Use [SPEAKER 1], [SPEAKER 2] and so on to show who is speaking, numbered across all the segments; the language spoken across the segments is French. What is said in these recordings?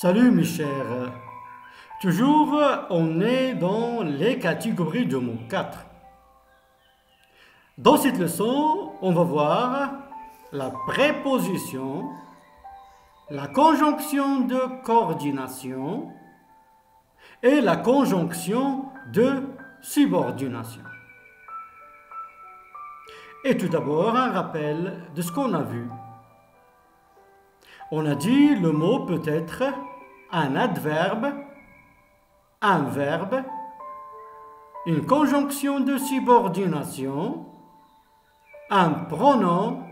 [SPEAKER 1] Salut mes chers. Toujours, on est dans les catégories de mots 4. Dans cette leçon, on va voir la préposition, la conjonction de coordination et la conjonction de subordination. Et tout d'abord, un rappel de ce qu'on a vu. On a dit le mot peut être un adverbe, un verbe, une conjonction de subordination, un pronom,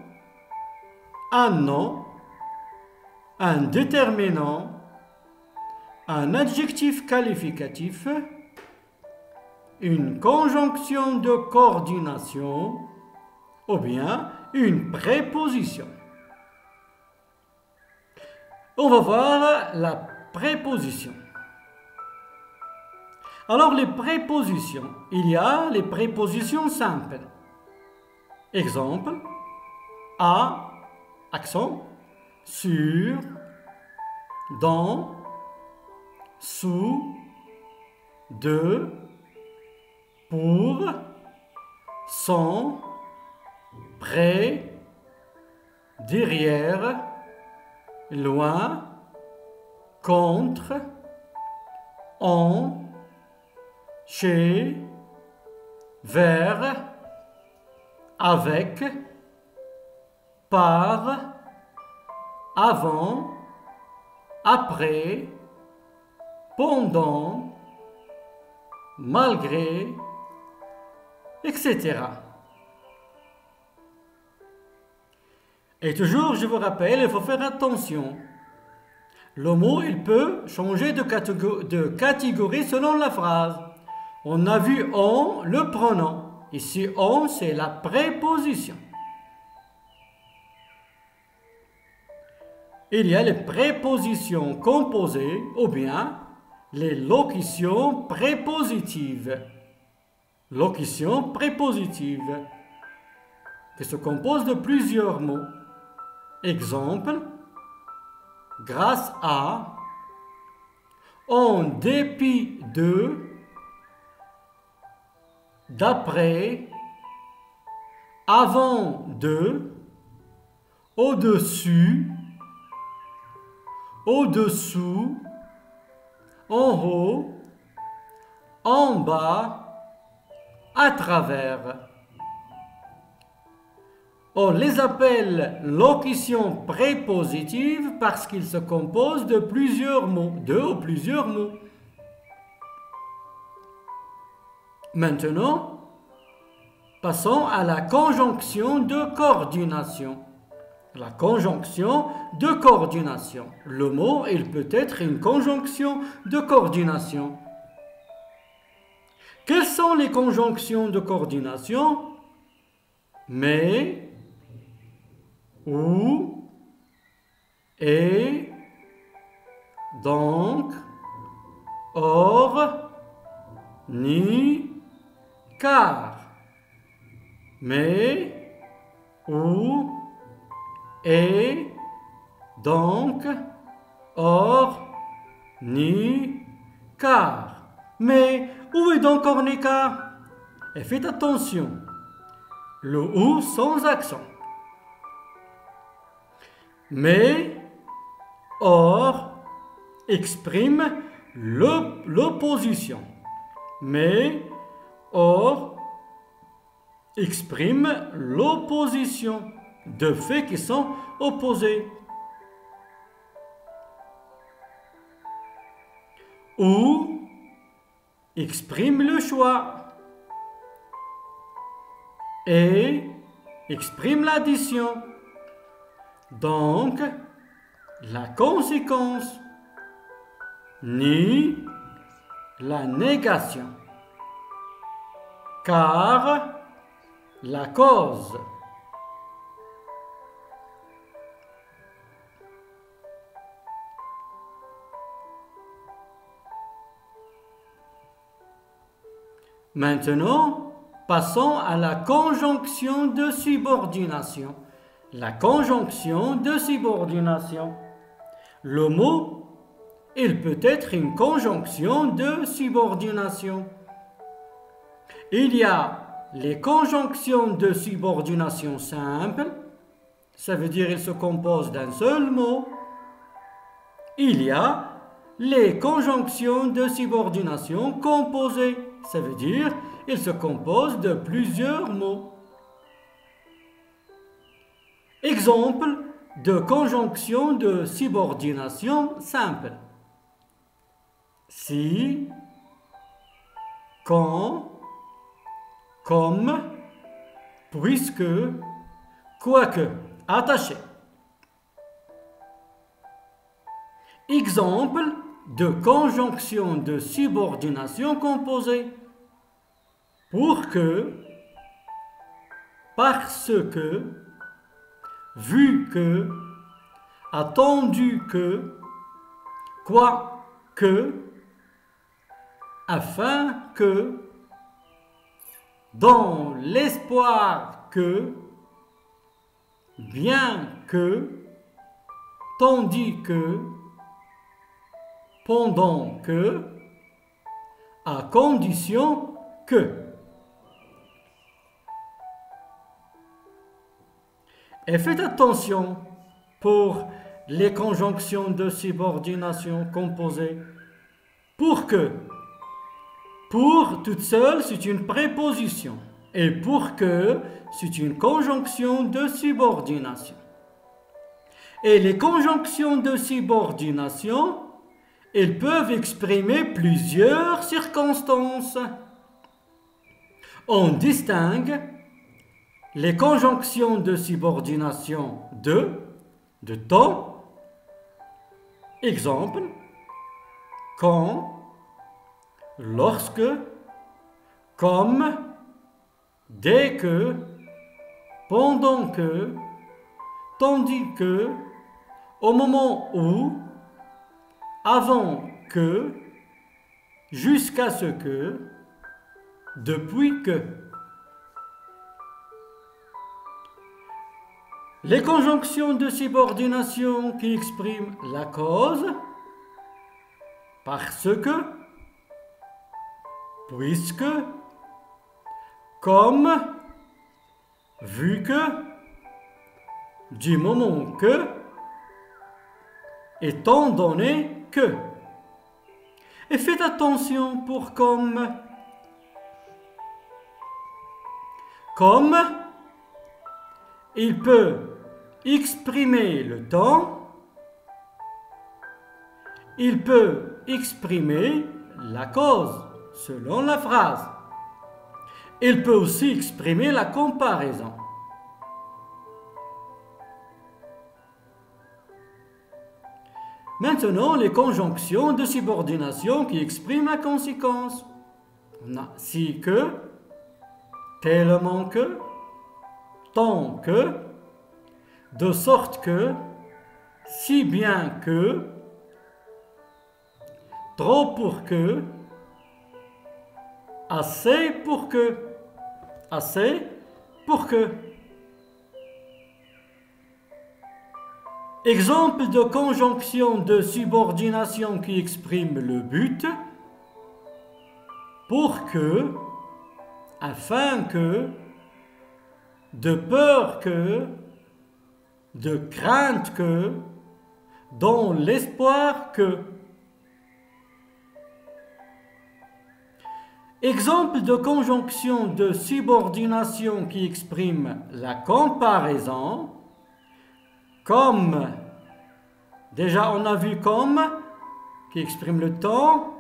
[SPEAKER 1] un nom, un déterminant, un adjectif qualificatif, une conjonction de coordination ou bien une préposition. On va voir la préposition. Alors les prépositions, il y a les prépositions simples. Exemple, à, accent, sur, dans, sous, de, pour, sans, près, derrière, loin, contre, en, chez, vers, avec, par, avant, après, pendant, malgré, etc. Et toujours, je vous rappelle, il faut faire attention. Le mot, il peut changer de catégorie selon la phrase. On a vu on, le pronom. Ici, on, c'est la préposition. Il y a les prépositions composées ou bien les locutions prépositives. Locutions prépositives qui se composent de plusieurs mots. Exemple, grâce à, en dépit de, d'après, avant de, au-dessus, au-dessous, en haut, en bas, à travers. On les appelle locutions prépositives parce qu'ils se composent de plusieurs mots, deux ou plusieurs mots. Maintenant, passons à la conjonction de coordination. La conjonction de coordination. Le mot, il peut être une conjonction de coordination. Quelles sont les conjonctions de coordination? Mais, ou, et, donc, or, ni, car. Mais, ou, et, donc, or, ni, car. Mais, où est donc or, ni, car? Et faites attention, le ou sans accent. Mais, or, exprime l'opposition. Mais, or, exprime l'opposition de faits qui sont opposés. Ou, exprime le choix. Et, exprime l'addition. Donc, la conséquence, ni la négation, car la cause. Maintenant, passons à la conjonction de subordination. La conjonction de subordination. Le mot il peut être une conjonction de subordination. Il y a les conjonctions de subordination simples, ça veut dire qu'elles se composent d'un seul mot. Il y a les conjonctions de subordination composées, ça veut dire qu'elles se composent de plusieurs mots. Exemple de conjonction de subordination simple. Si, quand, comme, puisque, quoique, attaché. Exemple de conjonction de subordination composée. Pour que, parce que, vu que, attendu que, quoique, afin que, dans l'espoir que, bien que, tandis que, pendant que, à condition que. Et faites attention pour les conjonctions de subordination composées. Pour que. Pour toute seule, c'est une préposition. Et pour que, c'est une conjonction de subordination. Et les conjonctions de subordination, elles peuvent exprimer plusieurs circonstances. On distingue les conjonctions de subordination de temps, exemple, quand, lorsque, comme, dès que, pendant que, tandis que, au moment où, avant que, jusqu'à ce que, depuis que. Les conjonctions de subordination qui expriment la cause, parce que, puisque, comme, vu que, du moment que, étant donné que. Et faites attention pour comme. Comme, il peut exprimer le temps, il peut exprimer la cause, selon la phrase. Il peut aussi exprimer la comparaison. Maintenant, les conjonctions de subordination qui expriment la conséquence. On a si que, tellement que, tant que, de sorte que, si bien que, trop pour que, assez pour que, assez pour que. Exemple de conjonction de subordination qui exprime le but. Pour que, afin que, de peur que, de crainte que, dans l'espoir que. Exemple de conjonction de subordination qui exprime la comparaison. Comme, déjà on a vu comme, qui exprime le temps.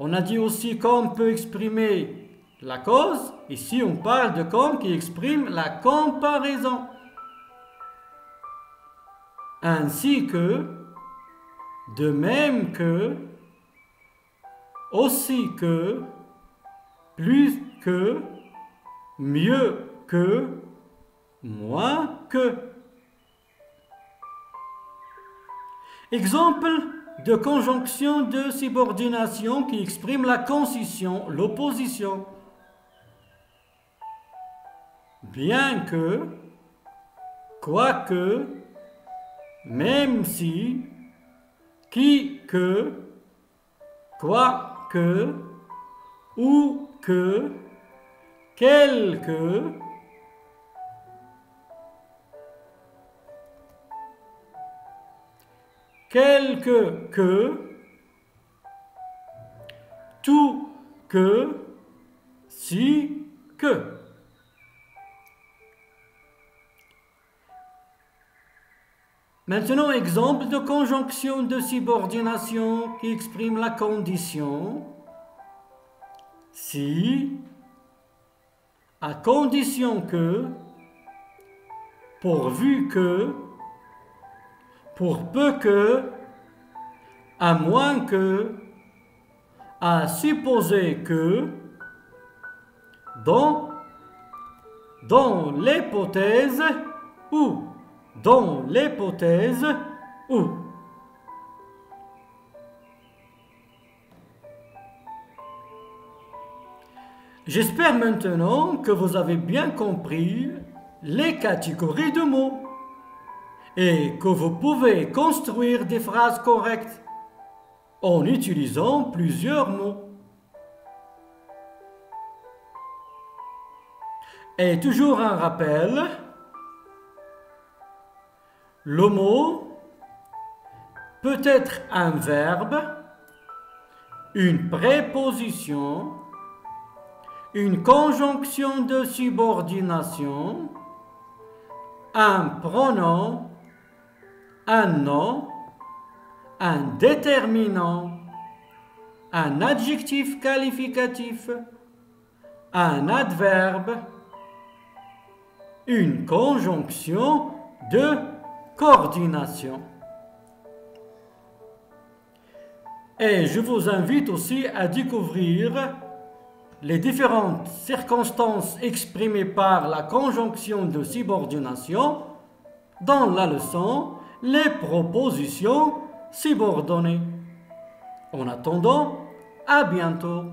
[SPEAKER 1] On a dit aussi comme peut exprimer la cause. Ici on parle de comme qui exprime la comparaison. Ainsi que, de même que, aussi que, plus que, mieux que, moins que. Exemple de conjonction de subordination qui exprime la concision, l'opposition. Bien que, quoique, même si, qui, que, quoi, que, où, que, quelque, quelque, que, tout, que, si, que. Maintenant, exemple de conjonction de subordination qui exprime la condition. Si, à condition que, pourvu que, pour peu que, à moins que, à supposer que, dans l'hypothèse où, dans l'hypothèse où. J'espère maintenant que vous avez bien compris les catégories de mots et que vous pouvez construire des phrases correctes en utilisant plusieurs mots. Et toujours un rappel, le mot peut être un verbe, une préposition, une conjonction de subordination, un pronom, un nom, un déterminant, un adjectif qualificatif, un adverbe, une conjonction de coordination. Et je vous invite aussi à découvrir les différentes circonstances exprimées par la conjonction de subordination dans la leçon les propositions subordonnées. En attendant, à bientôt.